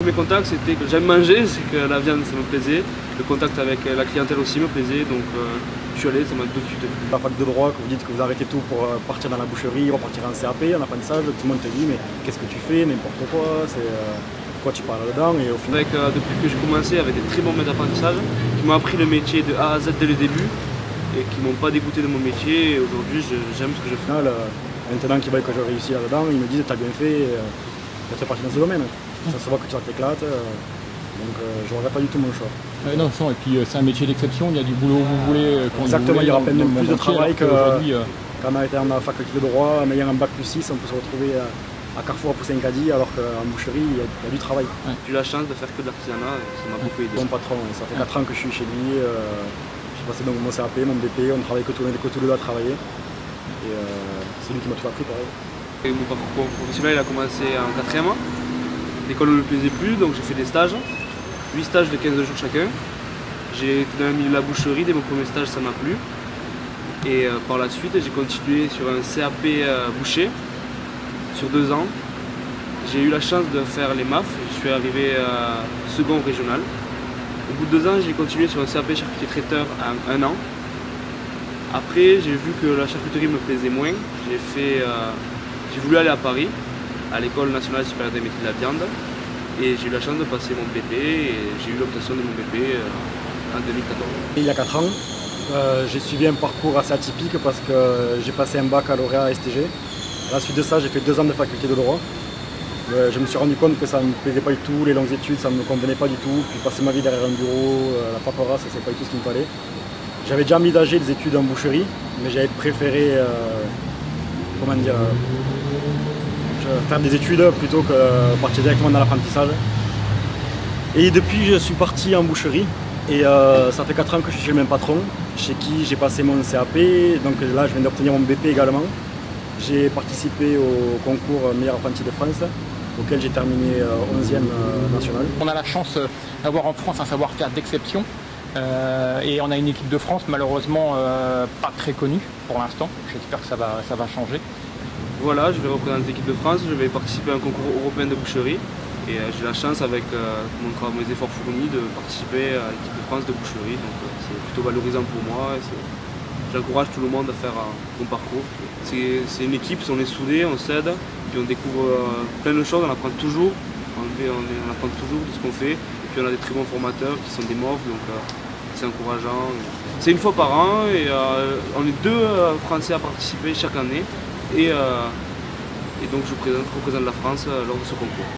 premier contact, c'était que j'aime manger, c'est que la viande ça me plaisait, le contact avec la clientèle aussi me plaisait, donc je suis allé, ça m'a tout de suite plu. La fac de droit, que vous dites que vous arrêtez tout pour partir dans la boucherie, repartir en CAP, en apprentissage, tout le monde te dit mais qu'est-ce que tu fais, n'importe quoi, quoi tu parles dedans et au final... Depuis que j'ai commencé avec des très bons maîtres d'apprentissage qui m'ont appris le métier de A à Z dès le début et qui m'ont pas dégoûté de mon métier, et aujourd'hui j'aime ce que je fais. Maintenant qu'ils voient que je réussis là-dedans, ils me disent t'as bien fait, tu fais partie dans ce domaine. Ça se voit que tu t'éclates, donc je ne regrette pas du tout mon choix. Non, et puis c'est un métier d'exception, il y a du boulot où vous voulez. Exactement, il y aura même plus de travail qu'aujourd'hui. Quand on a été en faculté de droit, en ayant un bac plus 6, on peut se retrouver à Carrefour à pousser un caddie, alors qu'en boucherie, il y a du travail. J'ai eu la chance de faire que de l'artisanat, ça m'a beaucoup aidé. Bon patron, ça fait 4 ans que je suis chez lui, j'ai passé donc mon CAP, mon BP, on travaille que tous les deux à travailler. Et c'est lui qui m'a tout appris pareil. Et mon parcours professionnel il a commencé en 4e. L'école ne me plaisait plus, donc j'ai fait des stages. 8 stages de 15 jours chacun. J'ai été dans le milieu de la boucherie, dès mon premier stage ça m'a plu. Et par la suite j'ai continué sur un CAP boucher sur 2 ans. J'ai eu la chance de faire les MAF, je suis arrivé second régional. Au bout de 2 ans j'ai continué sur un CAP charcutier traiteur à 1 an. Après j'ai vu que la charcuterie me plaisait moins. J'ai voulu aller à Paris, à l'École nationale supérieure des métiers de la viande. Et j'ai eu la chance de passer mon BP et j'ai eu l'obtention de mon BP en 2014. Il y a 4 ans, j'ai suivi un parcours assez atypique parce que j'ai passé un baccalauréat STG. À la suite de ça, j'ai fait 2 ans de faculté de droit. Je me suis rendu compte que ça ne me plaisait pas du tout, les longues études, ça ne me convenait pas du tout. Puis passer ma vie derrière un bureau, la paperasse, c'est pas du tout ce qu'il me fallait. J'avais déjà envisagé des études en boucherie, mais j'avais préféré faire des études plutôt que partir directement dans l'apprentissage. Et depuis, je suis parti en boucherie. Et ça fait 4 ans que je suis chez le même patron, chez qui j'ai passé mon CAP. Donc là, je viens d'obtenir mon BP également. J'ai participé au concours meilleur apprenti de France, auquel j'ai terminé 11e national. On a la chance d'avoir en France un savoir-faire d'exception. Et on a une équipe de France malheureusement pas très connue pour l'instant. J'espère que ça va changer. Voilà, je vais représenter l'équipe de France, je vais participer à un concours européen de boucherie. Et j'ai la chance avec mes efforts fournis de participer à l'équipe de France de boucherie. Donc c'est plutôt valorisant pour moi. J'encourage tout le monde à faire un bon parcours. C'est une équipe, on est soudés, on s'aide, puis on découvre plein de choses, on apprend toujours. On apprend toujours de ce qu'on fait. Et puis on a des très bons formateurs qui sont des MOF, donc c'est encourageant. C'est une fois par an et on est 2 Français à participer chaque année. Et donc je représente la France lors de ce concours.